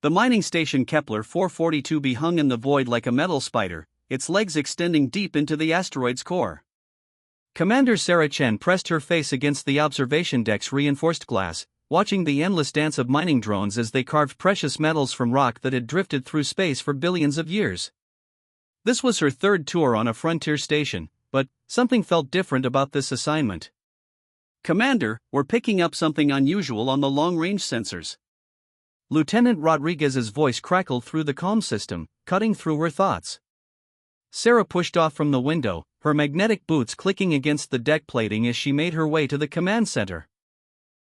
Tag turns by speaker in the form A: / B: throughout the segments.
A: The mining station Kepler 442b hung in the void like a metal spider, its legs extending deep into the asteroid's core. Commander Sarah Chen pressed her face against the observation deck's reinforced glass, watching the endless dance of mining drones as they carved precious metals from rock that had drifted through space for billions of years. This was her third tour on a frontier station, but something felt different about this assignment. "Commander, we're picking up something unusual on the long-range sensors." Lieutenant Rodriguez's voice crackled through the comm system, cutting through her thoughts. Sarah pushed off from the window, her magnetic boots clicking against the deck plating as she made her way to the command center.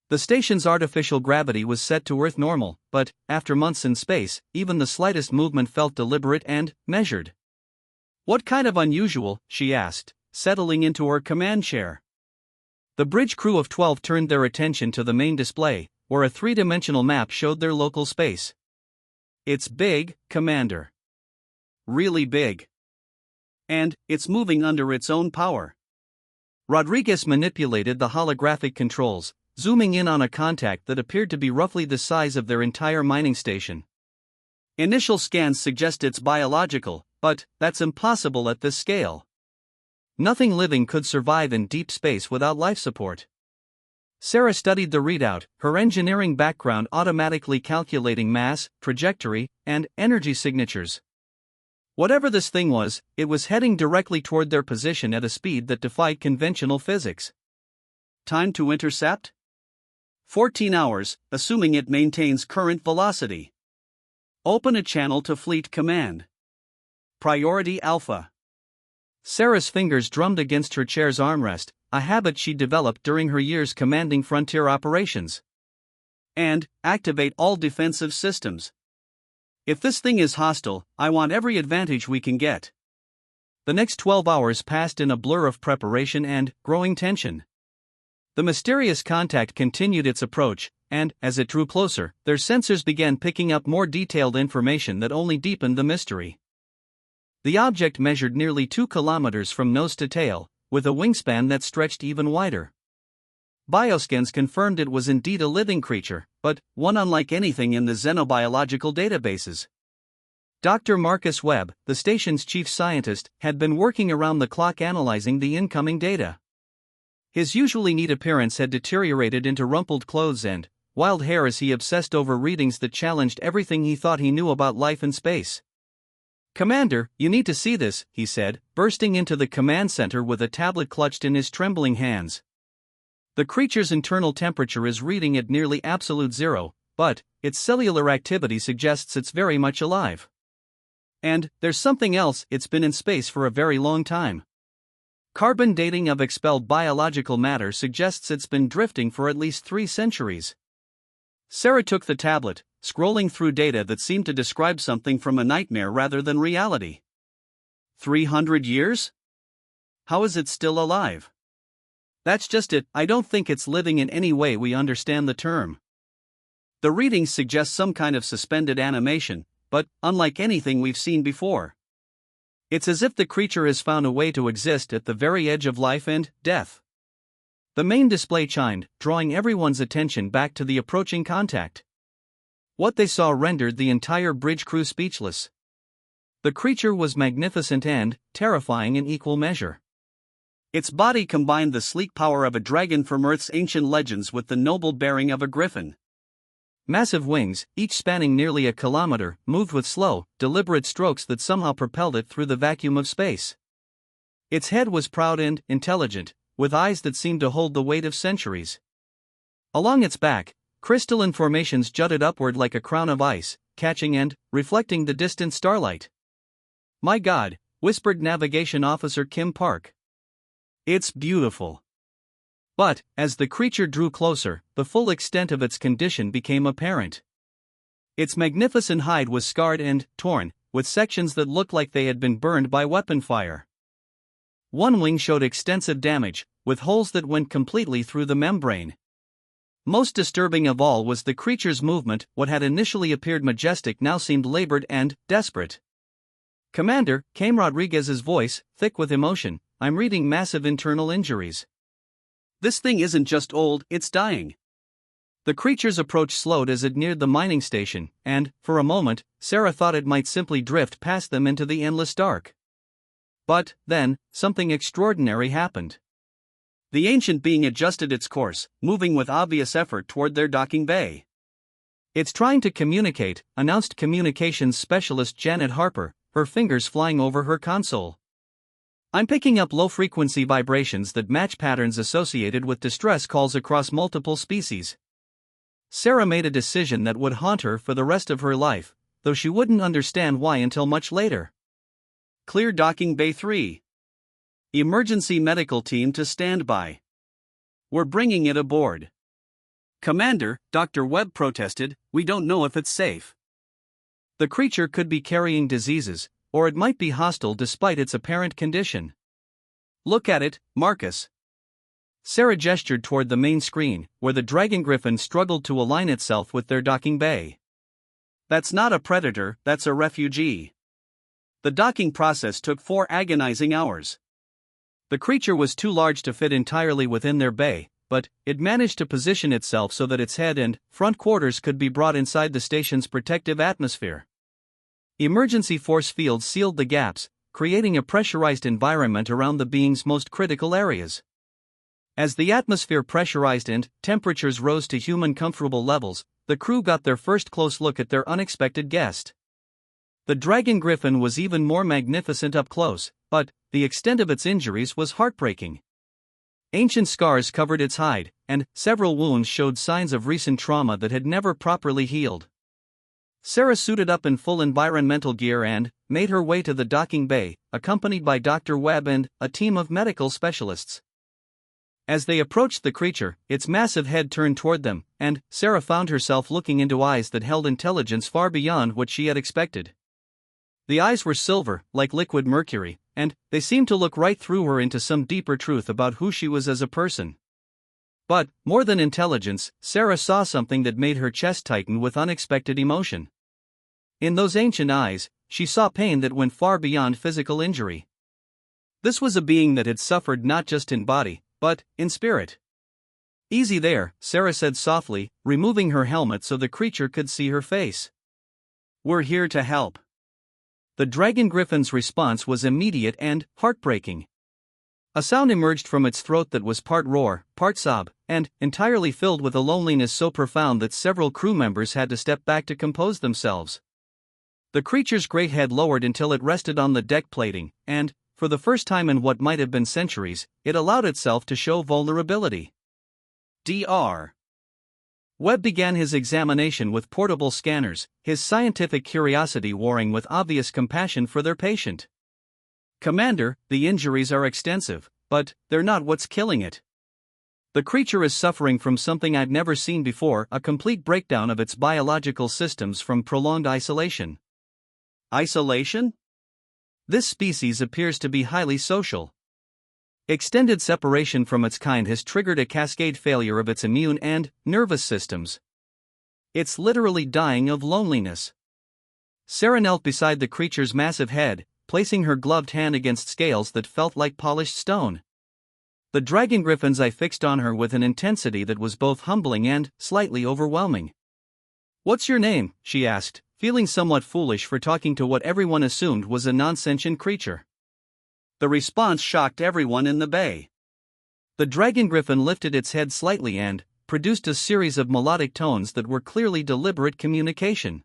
A: The station's artificial gravity was set to Earth normal, but, after months in space, even the slightest movement felt deliberate and measured. "What kind of unusual?" she asked, settling into her command chair. The bridge crew of 12 turned their attention to the main display, where a three-dimensional map showed their local space. "It's big, Commander. Really big. And it's moving under its own power." Rodriguez manipulated the holographic controls, zooming in on a contact that appeared to be roughly the size of their entire mining station. "Initial scans suggest it's biological, but that's impossible at this scale. Nothing living could survive in deep space without life support." Sarah studied the readout, her engineering background automatically calculating mass, trajectory, and energy signatures. Whatever this thing was, it was heading directly toward their position at a speed that defied conventional physics. "Time to intercept? 14 hours, assuming it maintains current velocity. Open a channel to Fleet Command. Priority Alpha." Sarah's fingers drummed against her chair's armrest, a habit she developed during her years commanding frontier operations. "And activate all defensive systems. If this thing is hostile, I want every advantage we can get." The next 12 hours passed in a blur of preparation and growing tension. The mysterious contact continued its approach, and, as it drew closer, their sensors began picking up more detailed information that only deepened the mystery. The object measured nearly 2 kilometers from nose to tail, with a wingspan that stretched even wider. Bioscans confirmed it was indeed a living creature, but one unlike anything in the xenobiological databases. Dr. Marcus Webb, the station's chief scientist, had been working around the clock analyzing the incoming data. His usually neat appearance had deteriorated into rumpled clothes and wild hair as he obsessed over readings that challenged everything he thought he knew about life in space. "Commander, you need to see this," he said, bursting into the command center with a tablet clutched in his trembling hands. "The creature's internal temperature is reading at nearly absolute zero, but its cellular activity suggests it's very much alive. And there's something else, it's been in space for a very long time. Carbon dating of expelled biological matter suggests it's been drifting for at least 3 centuries. Sarah took the tablet, scrolling through data that seemed to describe something from a nightmare rather than reality. 300 years? How is it still alive? That's just it, I don't think it's living in any way we understand the term. The readings suggest some kind of suspended animation, but unlike anything we've seen before. It's as if the creature has found a way to exist at the very edge of life and death." The main display chimed, drawing everyone's attention back to the approaching contact. What they saw rendered the entire bridge crew speechless. The creature was magnificent and terrifying in equal measure. Its body combined the sleek power of a dragon from Earth's ancient legends with the noble bearing of a griffin. Massive wings, each spanning nearly a kilometer, moved with slow, deliberate strokes that somehow propelled it through the vacuum of space. Its head was proud and intelligent, with eyes that seemed to hold the weight of centuries. Along its back, crystalline formations jutted upward like a crown of ice, catching and reflecting the distant starlight. "My God," whispered Navigation Officer Kim Park. "It's beautiful." But, as the creature drew closer, the full extent of its condition became apparent. Its magnificent hide was scarred and torn, with sections that looked like they had been burned by weapon fire. One wing showed extensive damage, with holes that went completely through the membrane. Most disturbing of all was the creature's movement. What had initially appeared majestic now seemed labored and desperate. "Commander," came Rodriguez's voice, thick with emotion, "I'm reading massive internal injuries. This thing isn't just old, it's dying. The creature's approach slowed as it neared the mining station, and, for a moment, Sarah thought it might simply drift past them into the endless dark. But, then, something extraordinary happened. The ancient being adjusted its course, moving with obvious effort toward their docking bay. "It's trying to communicate," announced communications specialist Janet Harper, her fingers flying over her console. "I'm picking up low-frequency vibrations that match patterns associated with distress calls across multiple species." Sarah made a decision that would haunt her for the rest of her life, though she wouldn't understand why until much later. Clear docking bay 3. Emergency medical team to standby. We're bringing it aboard. Commander, Dr. Webb protested, "We don't know if it's safe." The creature could be carrying diseases, or it might be hostile despite its apparent condition. "Look at it, Marcus." Sarah gestured toward the main screen, where the Dragon-Griffin struggled to align itself with their docking bay. "That's not a predator, that's a refugee." The docking process took 4 agonizing hours. The creature was too large to fit entirely within their bay, but it managed to position itself so that its head and front quarters could be brought inside the station's protective atmosphere. Emergency force fields sealed the gaps, creating a pressurized environment around the being's most critical areas. As the atmosphere pressurized and temperatures rose to human comfortable levels, the crew got their first close look at their unexpected guest. The Dragon-Griffin was even more magnificent up close, but the extent of its injuries was heartbreaking. Ancient scars covered its hide, and several wounds showed signs of recent trauma that had never properly healed. Sarah suited up in full environmental gear and made her way to the docking bay, accompanied by Dr. Webb and a team of medical specialists. As they approached the creature, its massive head turned toward them, and Sarah found herself looking into eyes that held intelligence far beyond what she had expected. The eyes were silver, like liquid mercury, and they seemed to look right through her into some deeper truth about who she was as a person. But, more than intelligence, Sarah saw something that made her chest tighten with unexpected emotion. In those ancient eyes, she saw pain that went far beyond physical injury. This was a being that had suffered not just in body, but in spirit. "Easy there," Sarah said softly, removing her helmet so the creature could see her face. "We're here to help." The Dragon-Griffin's response was immediate and heartbreaking. A sound emerged from its throat that was part roar, part sob, and entirely filled with a loneliness so profound that several crew members had to step back to compose themselves. The creature's great head lowered until it rested on the deck plating, and, for the first time in what might have been centuries, it allowed itself to show vulnerability. Dr. Webb began his examination with portable scanners, his scientific curiosity warring with obvious compassion for their patient. "Commander, the injuries are extensive, but they're not what's killing it. The creature is suffering from something I've never seen before, a complete breakdown of its biological systems from prolonged isolation." Isolation? This species appears to be highly social. Extended separation from its kind has triggered a cascade failure of its immune and nervous systems. It's literally dying of loneliness. Sarah knelt beside the creature's massive head, placing her gloved hand against scales that felt like polished stone. The Dragon-Griffin's eye fixed on her with an intensity that was both humbling and slightly overwhelming. "What's your name?" she asked, feeling somewhat foolish for talking to what everyone assumed was a non-sentient creature. The response shocked everyone in the bay. The Dragon-Griffin lifted its head slightly and produced a series of melodic tones that were clearly deliberate communication.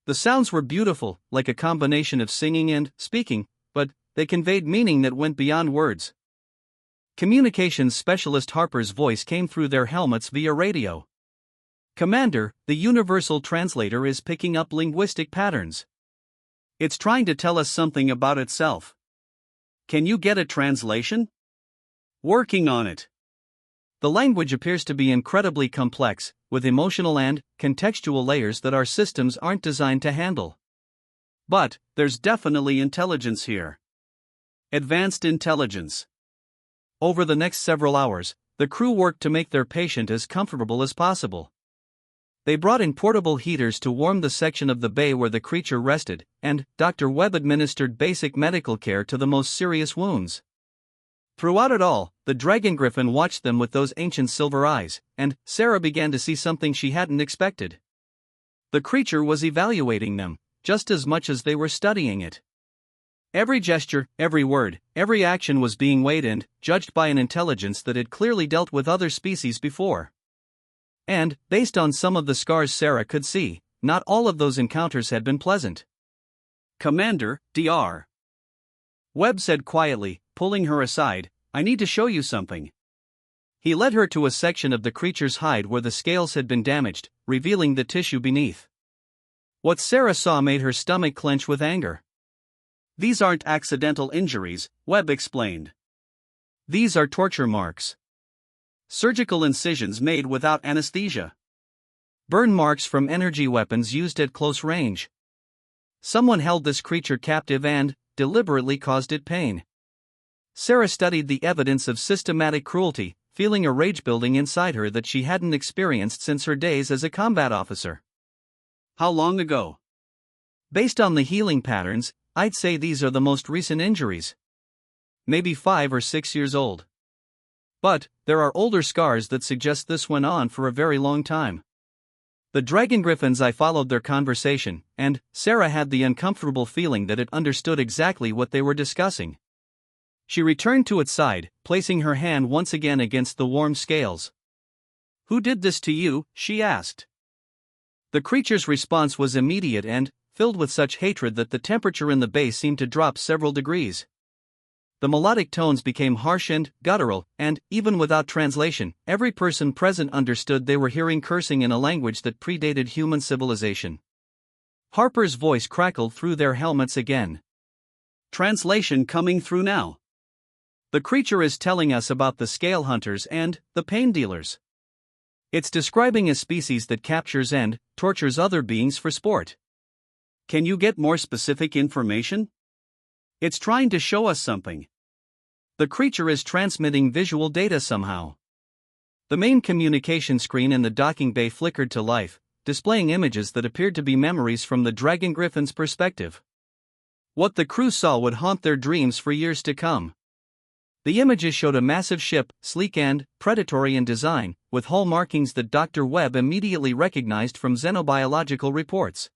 A: The sounds were beautiful, like a combination of singing and speaking, but they conveyed meaning that went beyond words. Communications specialist Harper's voice came through their helmets via radio. "Commander, the Universal Translator is picking up linguistic patterns. It's trying to tell us something about itself. Can you get a translation?" "Working on it." The language appears to be incredibly complex, with emotional and contextual layers that our systems aren't designed to handle. But there's definitely intelligence here. Advanced intelligence. Over the next several hours, the crew worked to make their patient as comfortable as possible. They brought in portable heaters to warm the section of the bay where the creature rested, and Dr. Webb administered basic medical care to the most serious wounds. Throughout it all, the Dragon-Griffin watched them with those ancient silver eyes, and Sarah began to see something she hadn't expected. The creature was evaluating them, just as much as they were studying it. Every gesture, every word, every action was being weighed and judged by an intelligence that had clearly dealt with other species before. And, based on some of the scars Sarah could see, not all of those encounters had been pleasant. "Commander, Dr. Webb said quietly, pulling her aside, "I need to show you something." He led her to a section of the creature's hide where the scales had been damaged, revealing the tissue beneath. What Sarah saw made her stomach clench with anger. "These aren't accidental injuries," Webb explained. "These are torture marks. Surgical incisions made without anesthesia. Burn marks from energy weapons used at close range. Someone held this creature captive and deliberately caused it pain." Sarah studied the evidence of systematic cruelty, feeling a rage building inside her that she hadn't experienced since her days as a combat officer. "How long ago?" "Based on the healing patterns, I'd say these are the most recent injuries. Maybe 5 or 6 years old. But there are older scars that suggest this went on for a very long time." The Dragon-Griffins I followed their conversation, and Sarah had the uncomfortable feeling that it understood exactly what they were discussing. She returned to its side, placing her hand once again against the warm scales. "Who did this to you?" she asked. The creature's response was immediate and filled with such hatred that the temperature in the base seemed to drop several degrees. The melodic tones became harsh and guttural, and, even without translation, every person present understood they were hearing cursing in a language that predated human civilization. Harper's voice crackled through their helmets again. "Translation coming through now. The creature is telling us about the scale hunters and the pain dealers. It's describing a species that captures and tortures other beings for sport. Can you get more specific information? It's trying to show us something. The creature is transmitting visual data somehow." The main communication screen in the docking bay flickered to life, displaying images that appeared to be memories from the Dragon-Griffin's perspective. What the crew saw would haunt their dreams for years to come. The images showed a massive ship, sleek and predatory in design, with hull markings that Dr. Webb immediately recognized from xenobiological reports.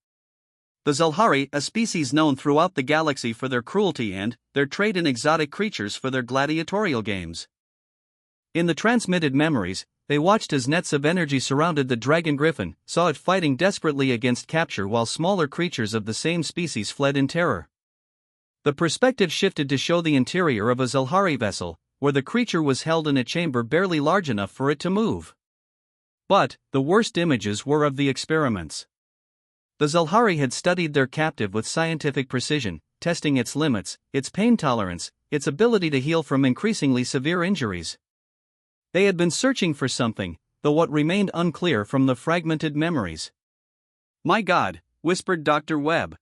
A: The Zulhari, a species known throughout the galaxy for their cruelty and their trade in exotic creatures for their gladiatorial games. In the transmitted memories, they watched as nets of energy surrounded the Dragon-Griffin, saw it fighting desperately against capture while smaller creatures of the same species fled in terror. The perspective shifted to show the interior of a Zulhari vessel, where the creature was held in a chamber barely large enough for it to move. But the worst images were of the experiments. The Zulhari had studied their captive with scientific precision, testing its limits, its pain tolerance, its ability to heal from increasingly severe injuries. They had been searching for something, though what remained unclear from the fragmented memories. "My God," whispered Dr. Webb.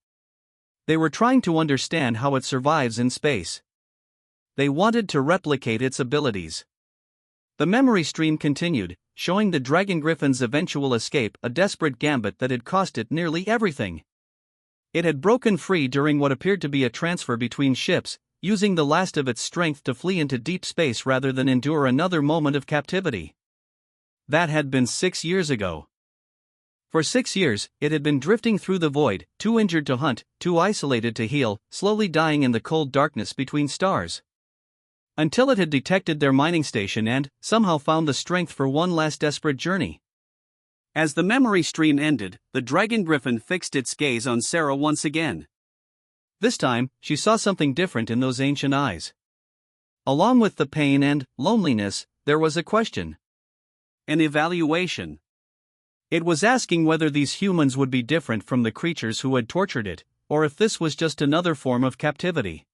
A: They were trying to understand how it survives in space. They wanted to replicate its abilities. The memory stream continued, showing the Dragon-Griffin's eventual escape, a desperate gambit that had cost it nearly everything. It had broken free during what appeared to be a transfer between ships, using the last of its strength to flee into deep space rather than endure another moment of captivity. That had been 6 years ago. For 6 years, it had been drifting through the void, too injured to hunt, too isolated to heal, slowly dying in the cold darkness between stars. Until it had detected their mining station and somehow found the strength for one last desperate journey. As the memory stream ended, the Dragon-Griffin fixed its gaze on Sarah once again. This time, she saw something different in those ancient eyes. Along with the pain and loneliness, there was a question. An evaluation. It was asking whether these humans would be different from the creatures who had tortured it, or if this was just another form of captivity.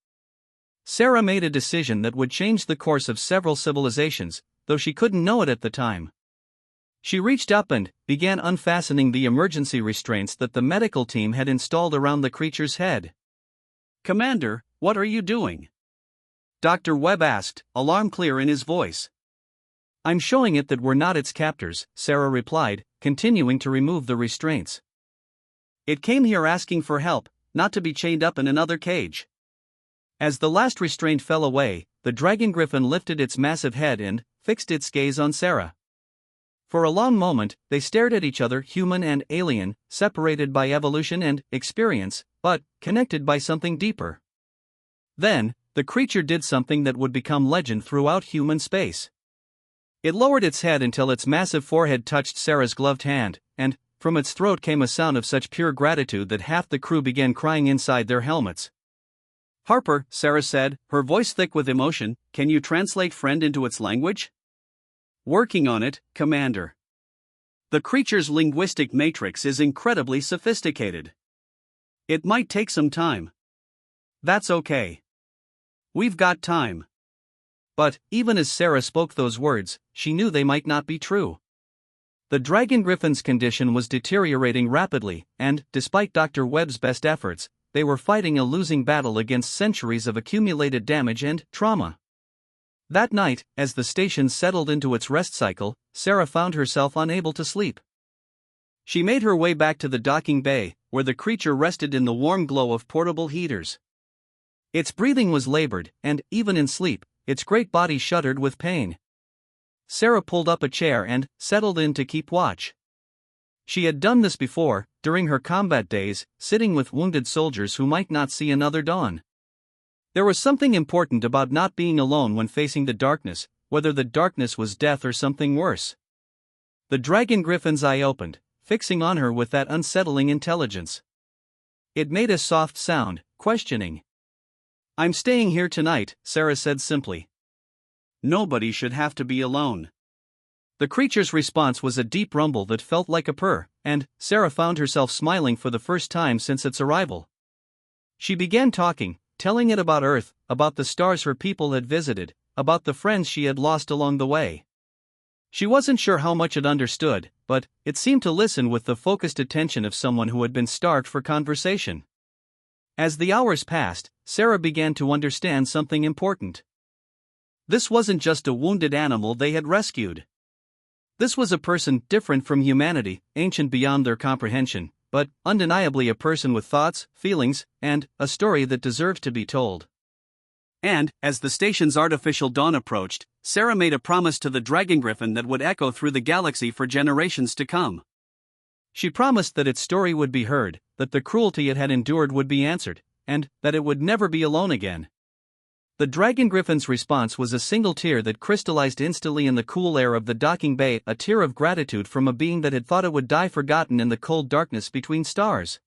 A: Sarah made a decision that would change the course of several civilizations, though she couldn't know it at the time. She reached up and began unfastening the emergency restraints that the medical team had installed around the creature's head. "Commander, what are you doing?" Dr. Webb asked, alarm clear in his voice. "I'm showing it that we're not its captors," Sarah replied, continuing to remove the restraints. "It came here asking for help, not to be chained up in another cage." As the last restraint fell away, the Dragon-Griffin lifted its massive head and fixed its gaze on Sarah. For a long moment, they stared at each other, human and alien, separated by evolution and experience, but connected by something deeper. Then, the creature did something that would become legend throughout human space. It lowered its head until its massive forehead touched Sarah's gloved hand, and from its throat came a sound of such pure gratitude that half the crew began crying inside their helmets. "Harper," Sarah said, her voice thick with emotion, "can you translate friend into its language?" "Working on it, Commander. The creature's linguistic matrix is incredibly sophisticated. It might take some time." "That's okay. We've got time." But, even as Sarah spoke those words, she knew they might not be true. The Dragon-Griffin's condition was deteriorating rapidly, and, despite Dr. Webb's best efforts, they were fighting a losing battle against centuries of accumulated damage and trauma. That night, as the station settled into its rest cycle, Sarah found herself unable to sleep. She made her way back to the docking bay, where the creature rested in the warm glow of portable heaters. Its breathing was labored, and, even in sleep, its great body shuddered with pain. Sarah pulled up a chair and settled in to keep watch. She had done this before, during her combat days, sitting with wounded soldiers who might not see another dawn. There was something important about not being alone when facing the darkness, whether the darkness was death or something worse. The Dragon-Griffin's eye opened, fixing on her with that unsettling intelligence. It made a soft sound, questioning. "I'm staying here tonight," Sarah said simply. "Nobody should have to be alone." The creature's response was a deep rumble that felt like a purr, and Sarah found herself smiling for the first time since its arrival. She began talking, telling it about Earth, about the stars her people had visited, about the friends she had lost along the way. She wasn't sure how much it understood, but it seemed to listen with the focused attention of someone who had been starved for conversation. As the hours passed, Sarah began to understand something important. This wasn't just a wounded animal they had rescued. This was a person different from humanity, ancient beyond their comprehension, but undeniably a person with thoughts, feelings, and a story that deserved to be told. And, as the station's artificial dawn approached, Sarah made a promise to the Dragon-Griffin that would echo through the galaxy for generations to come. She promised that its story would be heard, that the cruelty it had endured would be answered, and that it would never be alone again. The Dragon-Griffin's response was a single tear that crystallized instantly in the cool air of the docking bay, a tear of gratitude from a being that had thought it would die forgotten in the cold darkness between stars.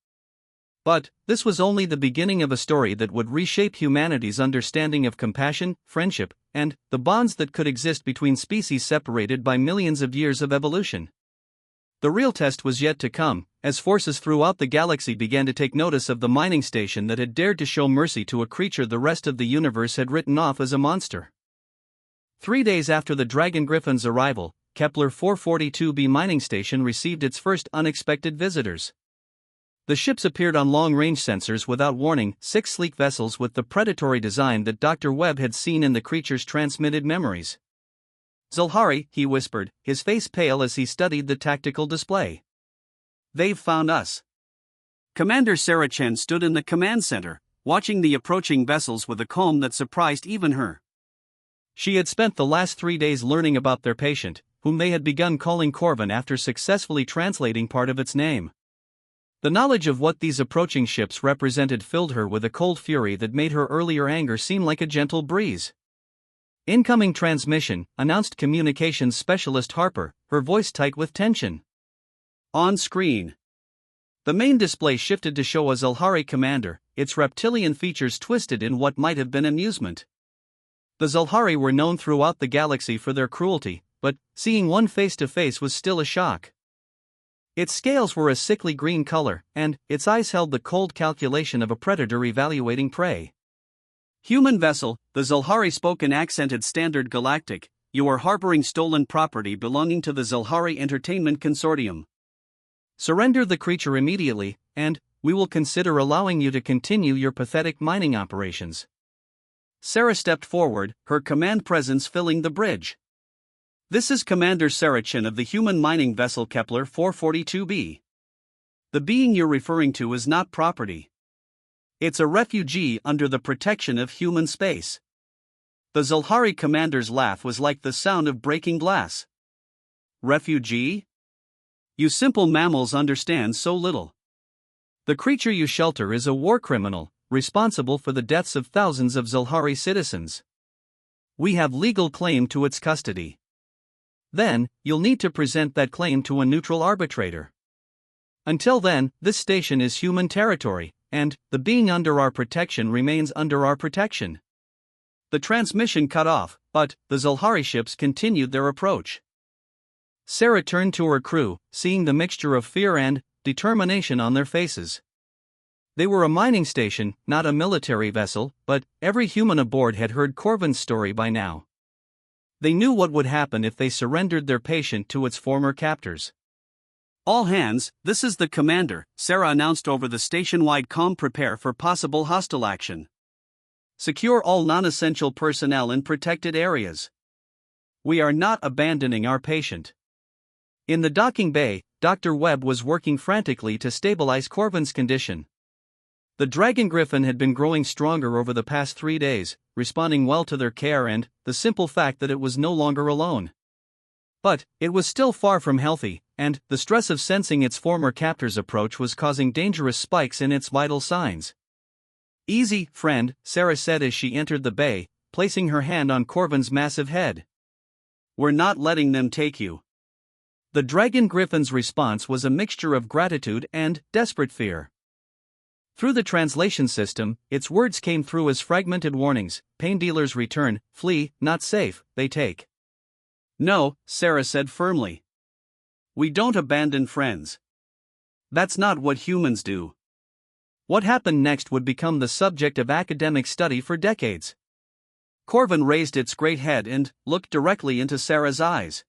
A: But this was only the beginning of a story that would reshape humanity's understanding of compassion, friendship, and the bonds that could exist between species separated by millions of years of evolution. The real test was yet to come, as forces throughout the galaxy began to take notice of the mining station that had dared to show mercy to a creature the rest of the universe had written off as a monster. 3 days after the Dragon-Griffin's arrival, Kepler 442b mining station received its first unexpected visitors. The ships appeared on long-range sensors without warning, 6 sleek vessels with the predatory design that Dr. Webb had seen in the creature's transmitted memories. "Zulhari," he whispered, his face pale as he studied the tactical display. "They've found us." Commander Sarah Chen stood in the command center, watching the approaching vessels with a calm that surprised even her. She had spent the last 3 days learning about their patient, whom they had begun calling Corvin after successfully translating part of its name. The knowledge of what these approaching ships represented filled her with a cold fury that made her earlier anger seem like a gentle breeze. "Incoming transmission," announced communications specialist Harper, her voice tight with tension. On screen. The main display shifted to show a Zulhari commander, its reptilian features twisted in what might have been amusement. The Zulhari were known throughout the galaxy for their cruelty, but seeing one face to face was still a shock. Its scales were a sickly green color, and its eyes held the cold calculation of a predator evaluating prey. "Human vessel," the Zulhari spoke in accented standard Galactic, "you are harboring stolen property belonging to the Zulhari Entertainment Consortium. Surrender the creature immediately, and we will consider allowing you to continue your pathetic mining operations." Sarah stepped forward, her command presence filling the bridge. "This is Commander Sarah Chen of the human mining vessel Kepler 442b. The being you're referring to is not property. It's a refugee under the protection of human space. The Zilhari commander's laugh was like the sound of breaking glass. Refugee? You simple mammals understand so little. The creature you shelter is a war criminal, responsible for the deaths of thousands of Zilhari citizens. We have legal claim to its custody. Then, you'll need to present that claim to a neutral arbitrator. Until then, this station is human territory, and the being under our protection remains under our protection. The transmission cut off, but the Zilhari ships continued their approach. Sarah turned to her crew, seeing the mixture of fear and determination on their faces. They were a mining station, not a military vessel, but every human aboard had heard Corvin's story by now. They knew what would happen if they surrendered their patient to its former captors. All hands, this is the commander, Sarah announced over the station-wide comm. Prepare for possible hostile action. Secure all non-essential personnel in protected areas. We are not abandoning our patient. In the docking bay, Dr. Webb was working frantically to stabilize Corvin's condition. The Dragon-Griffin had been growing stronger over the past 3 days, responding well to their care and the simple fact that it was no longer alone. But it was still far from healthy, and the stress of sensing its former captor's approach was causing dangerous spikes in its vital signs. Easy, friend, Sarah said as she entered the bay, placing her hand on Corvin's massive head. We're not letting them take you. The Dragon-Griffin's response was a mixture of gratitude and desperate fear. Through the translation system, its words came through as fragmented warnings: pain dealers return, flee, not safe, they take. No, Sarah said firmly. We don't abandon friends. That's not what humans do. What happened next would become the subject of academic study for decades. Corvin raised its great head and looked directly into Sarah's eyes.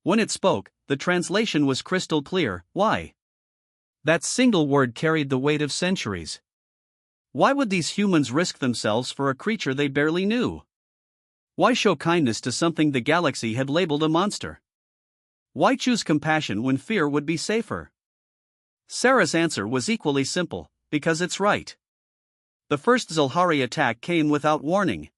A: When it spoke, the translation was crystal clear: why? That single word carried the weight of centuries. Why would these humans risk themselves for a creature they barely knew? Why show kindness to something the galaxy had labeled a monster? Why choose compassion when fear would be safer? Sarah's answer was equally simple: because it's right. The first Zilhari attack came without warning.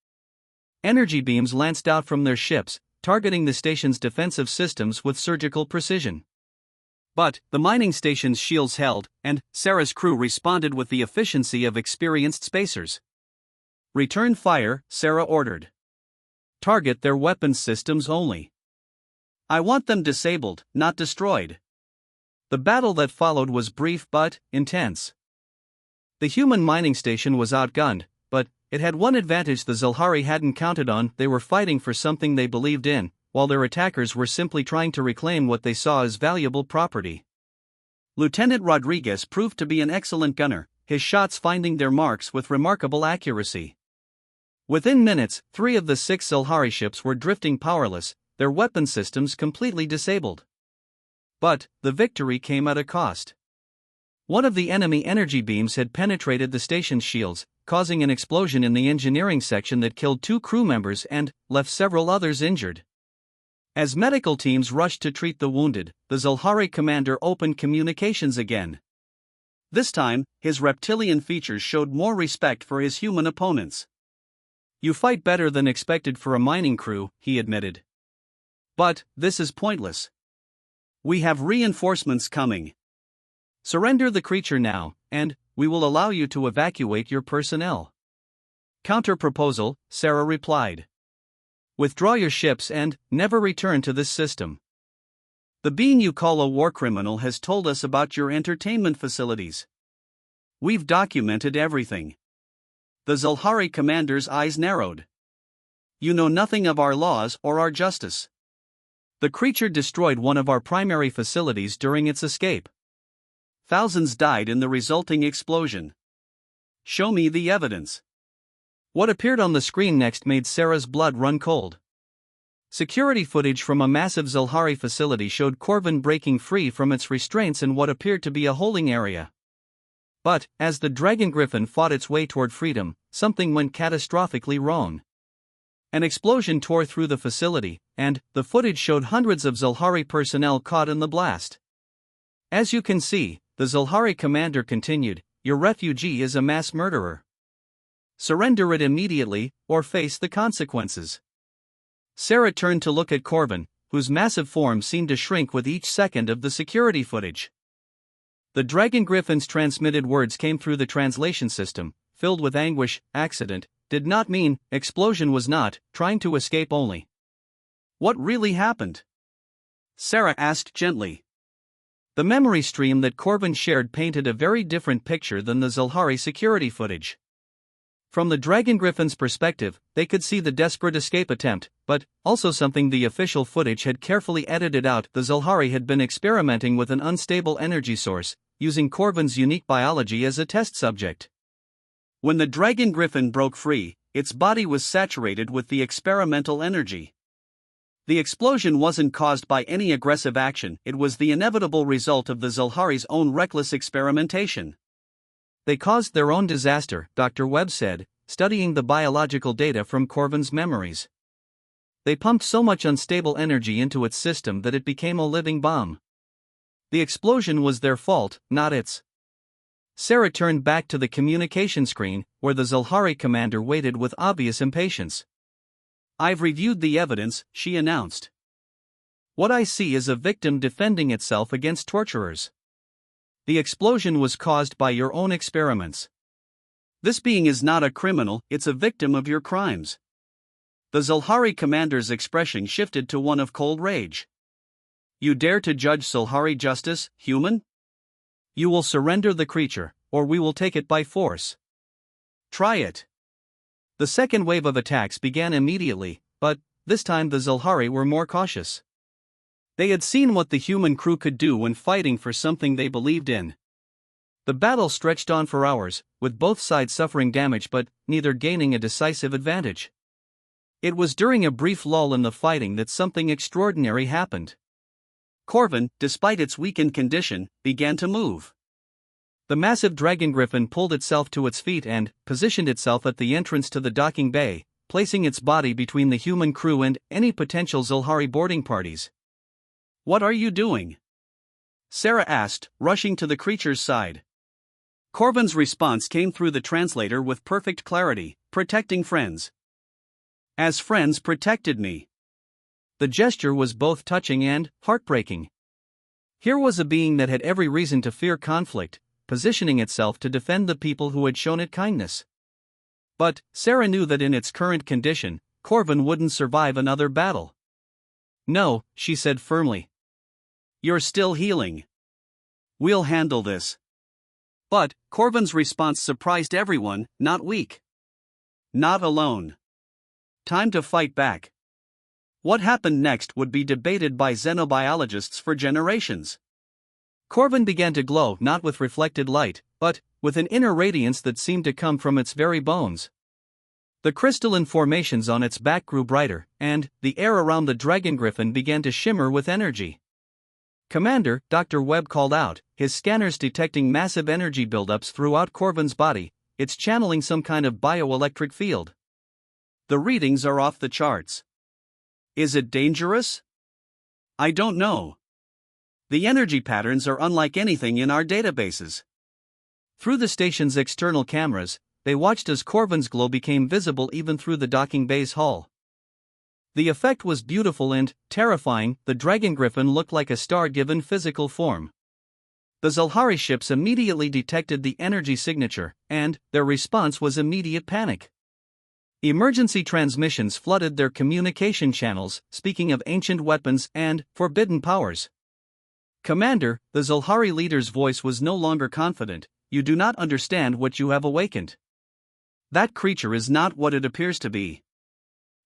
A: Energy beams lanced out from their ships, targeting the station's defensive systems with surgical precision. But the mining station's shields held, and Sarah's crew responded with the efficiency of experienced spacers. Return fire, Sarah ordered. Target their weapons systems only. I want them disabled, not destroyed. The battle that followed was brief but intense. The human mining station was outgunned, but it had one advantage the Zilhari hadn't counted on: they were fighting for something they believed in, while their attackers were simply trying to reclaim what they saw as valuable property. Lieutenant Rodriguez proved to be an excellent gunner, his shots finding their marks with remarkable accuracy. Within minutes, 3 of the 6 Zilhari ships were drifting powerless, their weapon systems completely disabled. But the victory came at a cost. One of the enemy energy beams had penetrated the station's shields, causing an explosion in the engineering section that killed 2 crew members and left several others injured. As medical teams rushed to treat the wounded, the Zilhari commander opened communications again. This time, his reptilian features showed more respect for his human opponents. You fight better than expected for a mining crew, he admitted. But this is pointless. We have reinforcements coming. Surrender the creature now, and we will allow you to evacuate your personnel. Counter-proposal, Sarah replied. Withdraw your ships and never return to this system. The being you call a war criminal has told us about your entertainment facilities. We've documented everything. The Zilhari commander's eyes narrowed. You know nothing of our laws or our justice. The creature destroyed one of our primary facilities during its escape. Thousands died in the resulting explosion. Show me the evidence. What appeared on the screen next made Sarah's blood run cold. Security footage from a massive Zilhari facility showed Corvin breaking free from its restraints in what appeared to be a holding area. But, as the Dragon-Griffin fought its way toward freedom, something went catastrophically wrong. An explosion tore through the facility, and the footage showed hundreds of Zilhari personnel caught in the blast. As you can see, the Zilhari commander continued, your refugee is a mass murderer. Surrender it immediately, or face the consequences. Sarah turned to look at Corvin, whose massive form seemed to shrink with each second of the security footage. The Dragon-Griffin's transmitted words came through the translation system, filled with anguish. Accident did not mean explosion, was not trying to escape only. What really happened? Sarah asked gently. The memory stream that Corvin shared painted a very different picture than the Zilhari security footage. From the Dragon-Griffin's perspective, they could see the desperate escape attempt, but also something the official footage had carefully edited out. The Zilhari had been experimenting with an unstable energy source, using Corvin's unique biology as a test subject. When the Dragon-Griffin broke free, its body was saturated with the experimental energy. The explosion wasn't caused by any aggressive action, it was the inevitable result of the Zilhari's own reckless experimentation. They caused their own disaster, Dr. Webb said, studying the biological data from Corvin's memories. They pumped so much unstable energy into its system that it became a living bomb. The explosion was their fault, not its. Sarah turned back to the communication screen, where the Zilhari commander waited with obvious impatience. I've reviewed the evidence, she announced. What I see is a victim defending itself against torturers. The explosion was caused by your own experiments. This being is not a criminal, it's a victim of your crimes. The Zilhari commander's expression shifted to one of cold rage. You dare to judge Zilhari justice, human? You will surrender the creature, or we will take it by force. Try it. The second wave of attacks began immediately, but this time the Zilhari were more cautious. They had seen what the human crew could do when fighting for something they believed in. The battle stretched on for hours, with both sides suffering damage but neither gaining a decisive advantage. It was during a brief lull in the fighting that something extraordinary happened. Corvin, despite its weakened condition, began to move. The massive Dragon-Griffin pulled itself to its feet and positioned itself at the entrance to the docking bay, placing its body between the human crew and any potential Zilhari boarding parties. What are you doing? Sarah asked, rushing to the creature's side. Corvin's response came through the translator with perfect clarity: protecting friends. As friends protected me. The gesture was both touching and heartbreaking. Here was a being that had every reason to fear conflict, positioning itself to defend the people who had shown it kindness. But Sarah knew that in its current condition, Corvin wouldn't survive another battle. No, she said firmly. You're still healing. We'll handle this. But Corvin's response surprised everyone: not weak. Not alone. Time to fight back. What happened next would be debated by xenobiologists for generations. Corvin began to glow not with reflected light, but with an inner radiance that seemed to come from its very bones. The crystalline formations on its back grew brighter, and the air around the Dragon-Griffin began to shimmer with energy. Commander, Dr. Webb called out, his scanners detecting massive energy buildups throughout Corvin's body. It's channeling some kind of bioelectric field. The readings are off the charts. Is it dangerous? I don't know. The energy patterns are unlike anything in our databases. Through the station's external cameras, they watched as Corvin's glow became visible even through the docking bay's hull. The effect was beautiful and terrifying. The Dragon-Griffin looked like a star given physical form. The Zilhari ships immediately detected the energy signature, and their response was immediate panic. Emergency transmissions flooded their communication channels, speaking of ancient weapons and forbidden powers. Commander, the Zilhari leader's voice was no longer confident. You do not understand what you have awakened. That creature is not what it appears to be.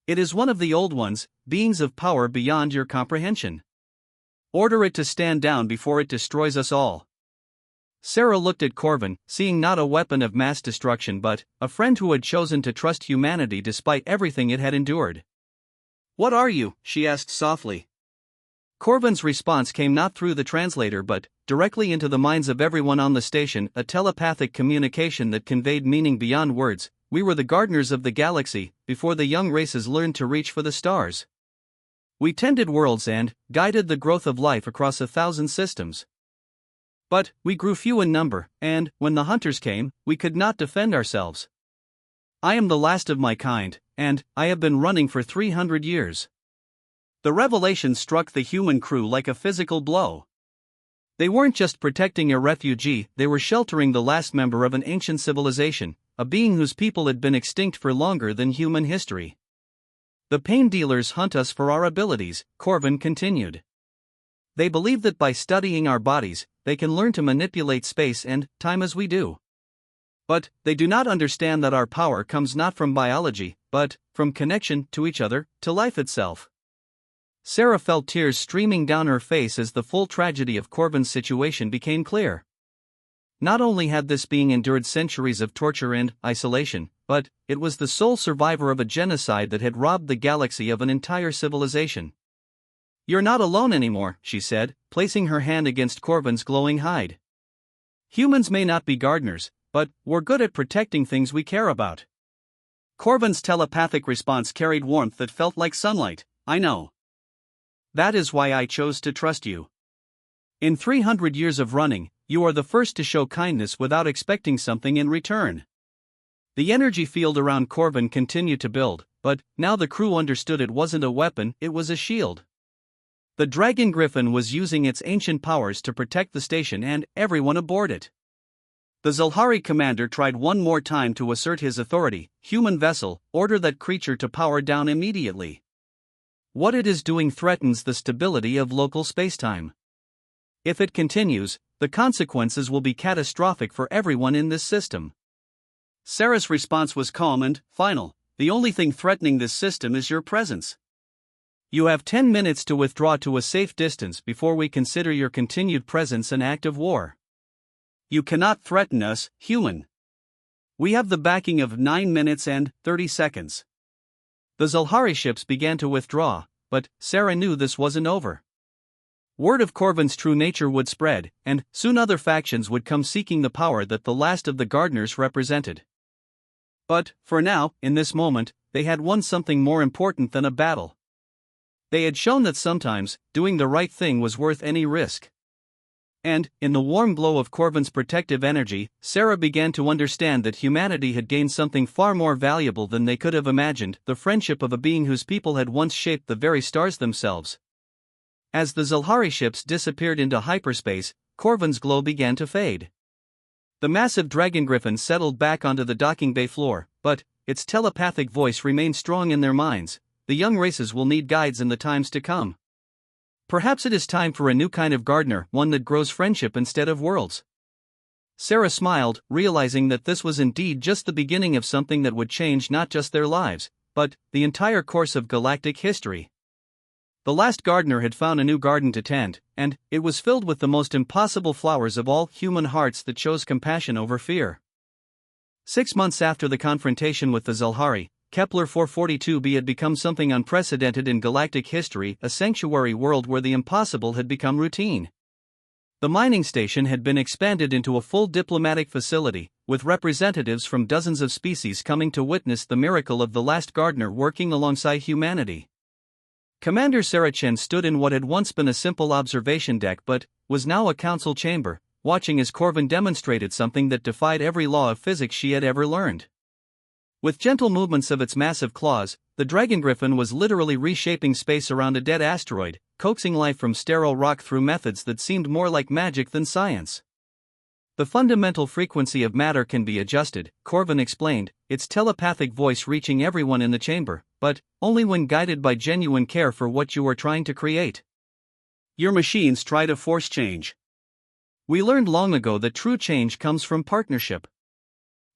A: It is one of the old ones, beings of power beyond your comprehension. Order it to stand down before it destroys us all. Sarah looked at Corvin, seeing not a weapon of mass destruction but a friend who had chosen to trust humanity despite everything it had endured. What are you? She asked softly. Corvin's response came not through the translator but directly into the minds of everyone on the station, a telepathic communication that conveyed meaning beyond words. We were the gardeners of the galaxy, before the young races learned to reach for the stars. We tended worlds and guided the growth of life across 1,000 systems. But we grew few in number, and when the hunters came, we could not defend ourselves. I am the last of my kind, and I have been running for 300 years. The revelation struck the human crew like a physical blow. They weren't just protecting a refugee, they were sheltering the last member of an ancient civilization, a being whose people had been extinct for longer than human history. The pain dealers hunt us for our abilities, Corvin continued. They believe that by studying our bodies, they can learn to manipulate space and time as we do. But they do not understand that our power comes not from biology, but from connection to each other, to life itself. Sarah felt tears streaming down her face as the full tragedy of Corvin's situation became clear. Not only had this being endured centuries of torture and isolation, but it was the sole survivor of a genocide that had robbed the galaxy of an entire civilization. "You're not alone anymore," she said, placing her hand against Corvin's glowing hide. "Humans may not be gardeners, but we're good at protecting things we care about." Corvin's telepathic response carried warmth that felt like sunlight. "I know. That is why I chose to trust you. In 300 years of running, you are the first to show kindness without expecting something in return." The energy field around Corvin continued to build, but now the crew understood it wasn't a weapon, it was a shield. The Dragon-Griffin was using its ancient powers to protect the station and everyone aboard it. The Zalhari commander tried one more time to assert his authority. "Human vessel, order that creature to power down immediately. What it is doing threatens the stability of local spacetime. If it continues, the consequences will be catastrophic for everyone in this system." Sarah's response was calm and final. "The only thing threatening this system is your presence. You have 10 minutes to withdraw to a safe distance before we consider your continued presence an act of war. You cannot threaten us, human. We have the backing of 9 minutes and 30 seconds. The Zalhari ships began to withdraw, but Sarah knew this wasn't over. Word of Corvin's true nature would spread, and soon other factions would come seeking the power that the last of the gardeners represented. But, for now, in this moment, they had won something more important than a battle. They had shown that sometimes, doing the right thing was worth any risk. And, in the warm glow of Corvin's protective energy, Sarah began to understand that humanity had gained something far more valuable than they could have imagined, the friendship of a being whose people had once shaped the very stars themselves. As the Zalhari ships disappeared into hyperspace, Corvin's glow began to fade. The massive Dragon-Griffin settled back onto the docking bay floor, but its telepathic voice remained strong in their minds. "The young races will need guides in the times to come. Perhaps it is time for a new kind of gardener, one that grows friendship instead of worlds." Sarah smiled, realizing that this was indeed just the beginning of something that would change not just their lives, but the entire course of galactic history. The last gardener had found a new garden to tend, and it was filled with the most impossible flowers of all, human hearts that chose compassion over fear. 6 months after the confrontation with the Zalhari, Kepler 442b had become something unprecedented in galactic history, a sanctuary world where the impossible had become routine. The mining station had been expanded into a full diplomatic facility, with representatives from dozens of species coming to witness the miracle of the last gardener working alongside humanity. Commander Saracen stood in what had once been a simple observation deck but was now a council chamber, watching as Corvin demonstrated something that defied every law of physics she had ever learned. With gentle movements of its massive claws, the Dragon-Griffin was literally reshaping space around a dead asteroid, coaxing life from sterile rock through methods that seemed more like magic than science. "The fundamental frequency of matter can be adjusted," Corvin explained, its telepathic voice reaching everyone in the chamber, "but only when guided by genuine care for what you are trying to create. Your machines try to force change. We learned long ago that true change comes from partnership."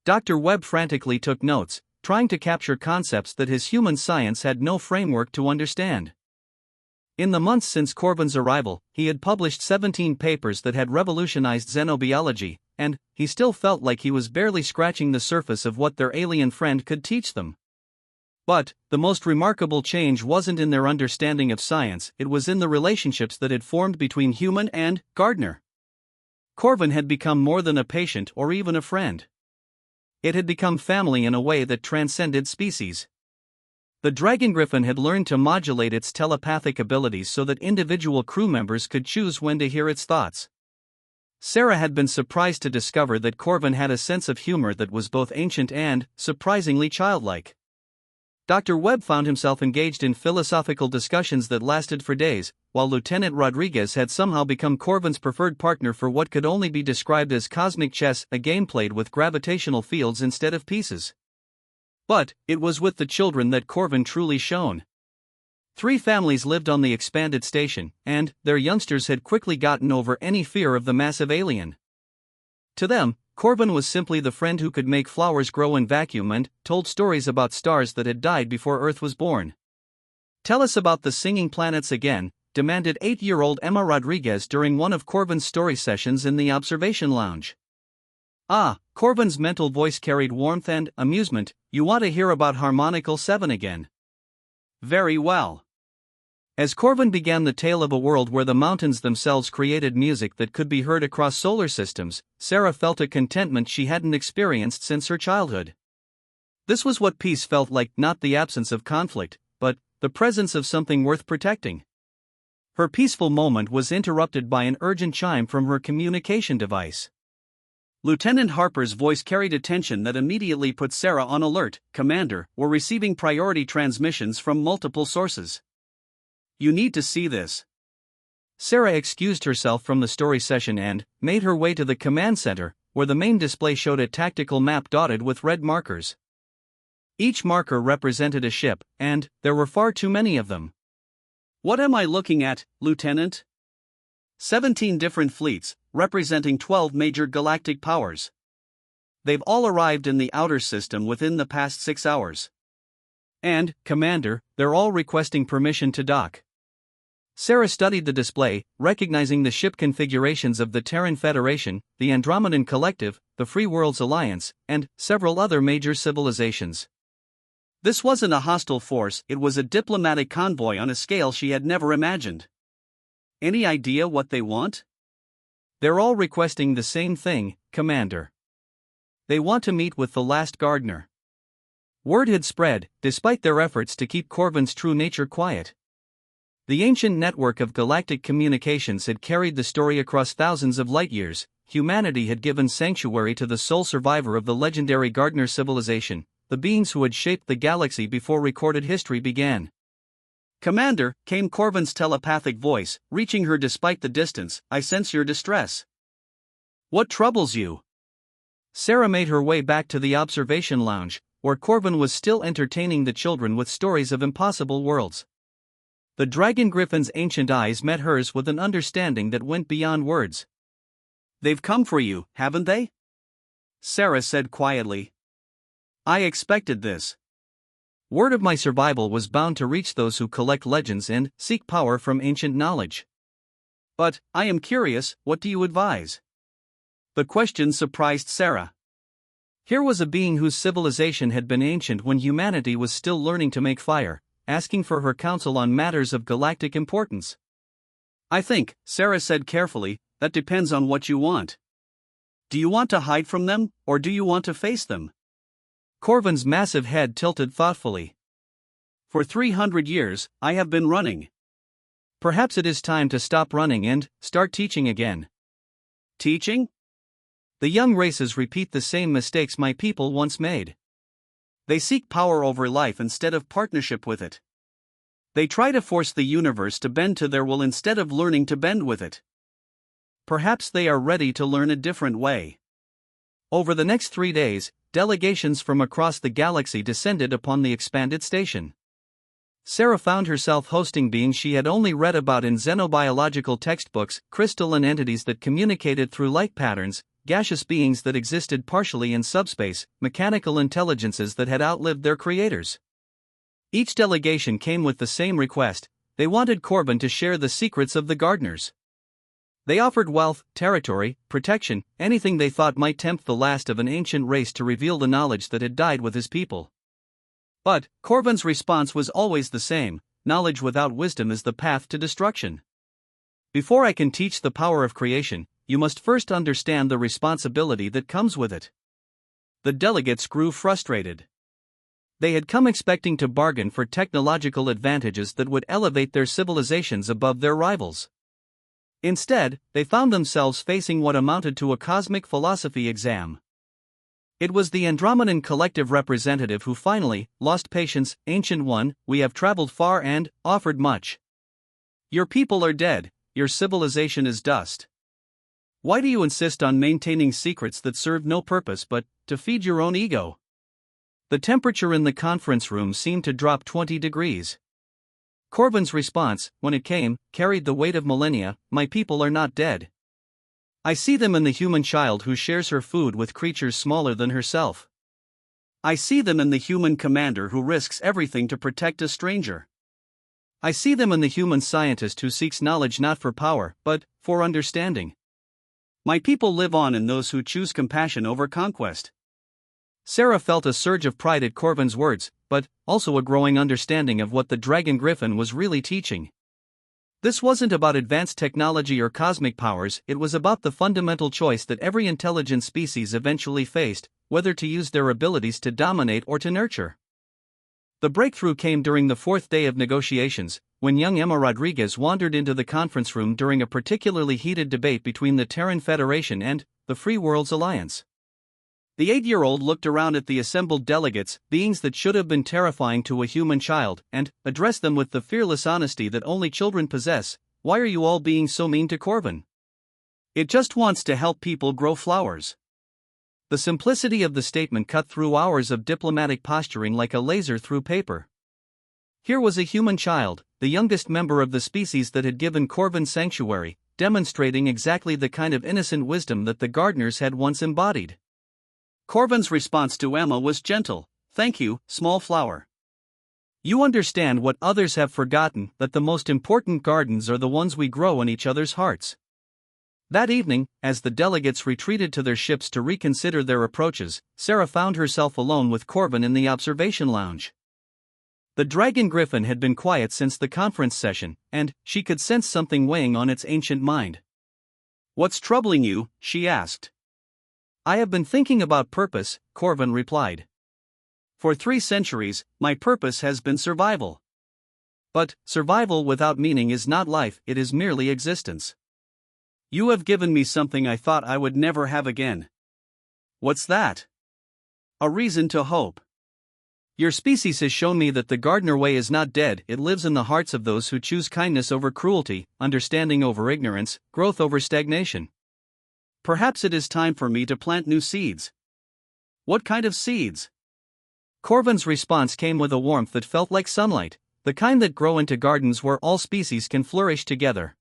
A: Dr. Webb frantically took notes, trying to capture concepts that his human science had no framework to understand. In the months since Corvin's arrival, he had published 17 papers that had revolutionized xenobiology, and he still felt like he was barely scratching the surface of what their alien friend could teach them. But the most remarkable change wasn't in their understanding of science, it was in the relationships that had formed between human and gardener. Corvin had become more than a patient or even a friend. It had become family in a way that transcended species. The Dragon-Griffin had learned to modulate its telepathic abilities so that individual crew members could choose when to hear its thoughts. Sarah had been surprised to discover that Corvin had a sense of humor that was both ancient and, surprisingly, childlike. Dr. Webb found himself engaged in philosophical discussions that lasted for days, while Lieutenant Rodriguez had somehow become Corvin's preferred partner for what could only be described as cosmic chess, a game played with gravitational fields instead of pieces. But it was with the children that Corvin truly shone. 3 families lived on the expanded station, and their youngsters had quickly gotten over any fear of the massive alien. To them, Corvin was simply the friend who could make flowers grow in vacuum and told stories about stars that had died before Earth was born. "Tell us about the singing planets again," demanded 8-year-old Emma Rodriguez during one of Corvin's story sessions in the observation lounge. "Ah," Corvin's mental voice carried warmth and amusement, "you want to hear about Harmonical 7 again? Very well." As Corvin began the tale of a world where the mountains themselves created music that could be heard across solar systems, Sarah felt a contentment she hadn't experienced since her childhood. This was what peace felt like, not the absence of conflict, but the presence of something worth protecting. Her peaceful moment was interrupted by an urgent chime from her communication device. Lieutenant Harper's voice carried a tension that immediately put Sarah on alert. "Commander, we're receiving priority transmissions from multiple sources. You need to see this." Sarah excused herself from the story session and made her way to the command center, where the main display showed a tactical map dotted with red markers. Each marker represented a ship, and there were far too many of them. "What am I looking at, Lieutenant?" 17 different fleets, representing 12 major galactic powers. They've all arrived in the outer system within the past 6 hours. And, Commander, they're all requesting permission to dock. Sarah studied the display, recognizing the ship configurations of the Terran Federation, the Andromedan Collective, the Free Worlds Alliance, and several other major civilizations. This wasn't a hostile force, it was a diplomatic convoy on a scale she had never imagined. Any idea what they want? They're all requesting the same thing, Commander. They want to meet with the last gardener. Word had spread, despite their efforts to keep Corvin's true nature quiet. The ancient network of galactic communications had carried the story across thousands of light-years. Humanity had given sanctuary to the sole survivor of the legendary Gardener civilization, the beings who had shaped the galaxy before recorded history began. "Commander," came Corvin's telepathic voice, reaching her despite the distance, "I sense your distress. What troubles you?" Sarah made her way back to the observation lounge, where Corvin was still entertaining the children with stories of impossible worlds. The Dragon-Griffin's ancient eyes met hers with an understanding that went beyond words. "They've come for you, haven't they?" Sarah said quietly. "I expected this. Word of my survival was bound to reach those who collect legends and seek power from ancient knowledge. But, I am curious, what do you advise?" The question surprised Sarah. Here was a being whose civilization had been ancient when humanity was still learning to make fire, asking for her counsel on matters of galactic importance. "I think," Sarah said carefully, "that depends on what you want. Do you want to hide from them, or do you want to face them?" Corvin's massive head tilted thoughtfully. "For 300 years, I have been running. Perhaps it is time to stop running and start teaching again." "Teaching?" "The young races repeat the same mistakes my people once made. They seek power over life instead of partnership with it. They try to force the universe to bend to their will instead of learning to bend with it. Perhaps they are ready to learn a different way." Over the next 3 days, delegations from across the galaxy descended upon the expanded station. Sarah found herself hosting beings she had only read about in xenobiological textbooks, crystalline entities that communicated through light patterns, gaseous beings that existed partially in subspace, mechanical intelligences that had outlived their creators. Each delegation came with the same request: they wanted Corvin to share the secrets of the gardeners. They offered wealth, territory, protection, anything they thought might tempt the last of an ancient race to reveal the knowledge that had died with his people. But Corvin's response was always the same: knowledge without wisdom is the path to destruction. Before I can teach the power of creation, you must first understand the responsibility that comes with it. The delegates grew frustrated. They had come expecting to bargain for technological advantages that would elevate their civilizations above their rivals. Instead, they found themselves facing what amounted to a cosmic philosophy exam. It was the Andromedan collective representative who finally lost patience. Ancient One, we have traveled far and offered much. Your people are dead, your civilization is dust. Why do you insist on maintaining secrets that serve no purpose but to feed your own ego? The temperature in the conference room seemed to drop 20 degrees. Corvin's response, when it came, carried the weight of millennia. My people are not dead. I see them in the human child who shares her food with creatures smaller than herself. I see them in the human commander who risks everything to protect a stranger. I see them in the human scientist who seeks knowledge not for power, but for understanding. My people live on in those who choose compassion over conquest. Sarah felt a surge of pride at Corvin's words, but also a growing understanding of what the Dragon-Griffin was really teaching. This wasn't about advanced technology or cosmic powers, it was about the fundamental choice that every intelligent species eventually faced, whether to use their abilities to dominate or to nurture. The breakthrough came during the fourth day of negotiations, when young Emma Rodriguez wandered into the conference room during a particularly heated debate between the Terran Federation and the Free Worlds Alliance. The 8-year-old looked around at the assembled delegates, beings that should have been terrifying to a human child, and addressed them with the fearless honesty that only children possess. Why are you all being so mean to Corvin? It just wants to help people grow flowers. The simplicity of the statement cut through hours of diplomatic posturing like a laser through paper. Here was a human child, the youngest member of the species that had given Corvin sanctuary, demonstrating exactly the kind of innocent wisdom that the gardeners had once embodied. Corvin's response to Emma was gentle. Thank you, small flower. You understand what others have forgotten, that the most important gardens are the ones we grow in each other's hearts. That evening, as the delegates retreated to their ships to reconsider their approaches, Sarah found herself alone with Corvin in the observation lounge. The Dragon-Griffin had been quiet since the conference session, and she could sense something weighing on its ancient mind. What's troubling you? She asked. I have been thinking about purpose, Corvin replied. For 3 centuries, my purpose has been survival. But survival without meaning is not life, it is merely existence. You have given me something I thought I would never have again. What's that? A reason to hope. Your species has shown me that the Gardner way is not dead, it lives in the hearts of those who choose kindness over cruelty, understanding over ignorance, growth over stagnation. Perhaps it is time for me to plant new seeds. What kind of seeds? Corvin's response came with a warmth that felt like sunlight, the kind that grow into gardens where all species can flourish together.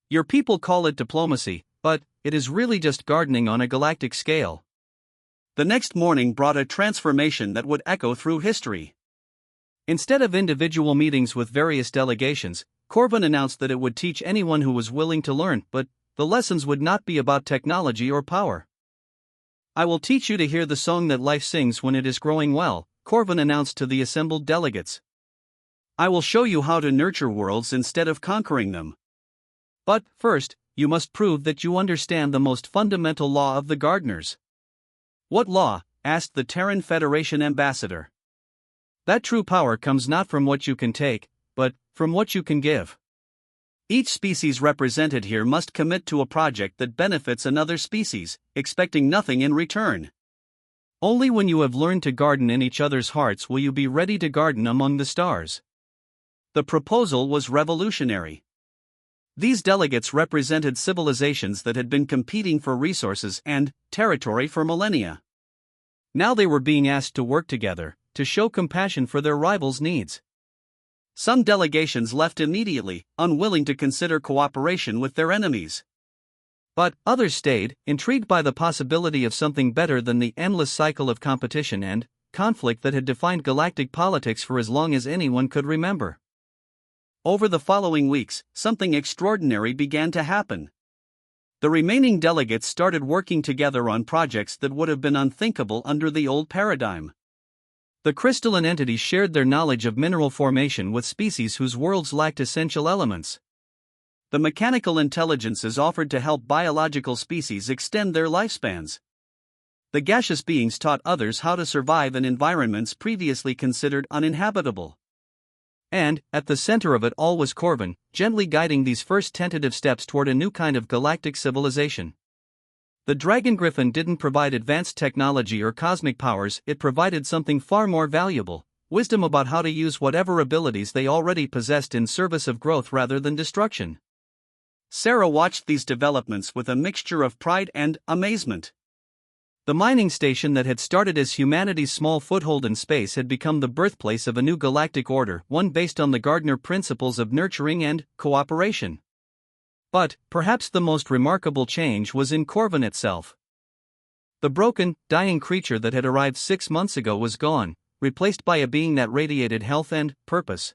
A: Your people call it diplomacy, but it is really just gardening on a galactic scale. The next morning brought a transformation that would echo through history. Instead of individual meetings with various delegations, Corvin announced that it would teach anyone who was willing to learn, but the lessons would not be about technology or power. I will teach you to hear the song that life sings when it is growing well, Corvin announced to the assembled delegates. I will show you how to nurture worlds instead of conquering them. But, first, you must prove that you understand the most fundamental law of the gardeners. What law? Asked the Terran Federation ambassador. That true power comes not from what you can take, but from what you can give. Each species represented here must commit to a project that benefits another species, expecting nothing in return. Only when you have learned to garden in each other's hearts will you be ready to garden among the stars. The proposal was revolutionary. These delegates represented civilizations that had been competing for resources and territory for millennia. Now they were being asked to work together, to show compassion for their rivals' needs. Some delegations left immediately, unwilling to consider cooperation with their enemies. But others stayed, intrigued by the possibility of something better than the endless cycle of competition and conflict that had defined galactic politics for as long as anyone could remember. Over the following weeks, something extraordinary began to happen. The remaining delegates started working together on projects that would have been unthinkable under the old paradigm. The crystalline entities shared their knowledge of mineral formation with species whose worlds lacked essential elements. The mechanical intelligences offered to help biological species extend their lifespans. The gaseous beings taught others how to survive in environments previously considered uninhabitable. And, at the center of it all was Corvin, gently guiding these first tentative steps toward a new kind of galactic civilization. The Dragon-Griffin didn't provide advanced technology or cosmic powers, it provided something far more valuable: wisdom about how to use whatever abilities they already possessed in service of growth rather than destruction. Sarah watched these developments with a mixture of pride and amazement. The mining station that had started as humanity's small foothold in space had become the birthplace of a new galactic order, one based on the Gardner principles of nurturing and cooperation. But, perhaps the most remarkable change was in Corvin itself. The broken, dying creature that had arrived 6 months ago was gone, replaced by a being that radiated health and purpose.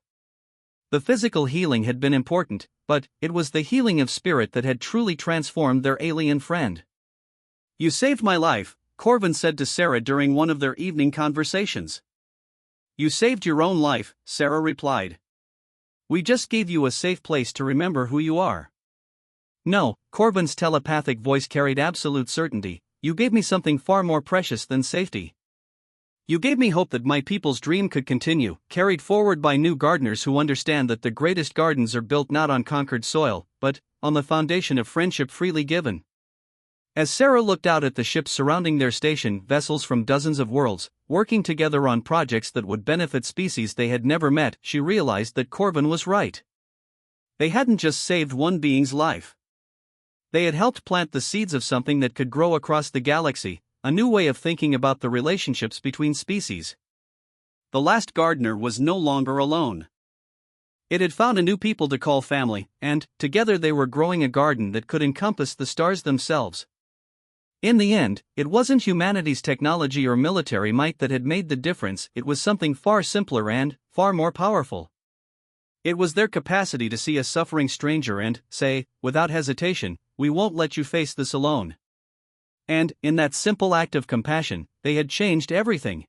A: The physical healing had been important, but it was the healing of spirit that had truly transformed their alien friend. "You saved my life," Corvin said to Sarah during one of their evening conversations. "You saved your own life," Sarah replied. "We just gave you a safe place to remember who you are." "No," Corvin's telepathic voice carried absolute certainty, "you gave me something far more precious than safety. You gave me hope that my people's dream could continue, carried forward by new gardeners who understand that the greatest gardens are built not on conquered soil, but on the foundation of friendship freely given." As Sarah looked out at the ships surrounding their station, vessels from dozens of worlds, working together on projects that would benefit species they had never met, she realized that Corvin was right. They hadn't just saved one being's life. They had helped plant the seeds of something that could grow across the galaxy, a new way of thinking about the relationships between species. The last gardener was no longer alone. It had found a new people to call family, and, together they were growing a garden that could encompass the stars themselves. In the end, it wasn't humanity's technology or military might that had made the difference, it was something far simpler and far more powerful. It was their capacity to see a suffering stranger and say, without hesitation, "We won't let you face this alone." And, in that simple act of compassion, they had changed everything.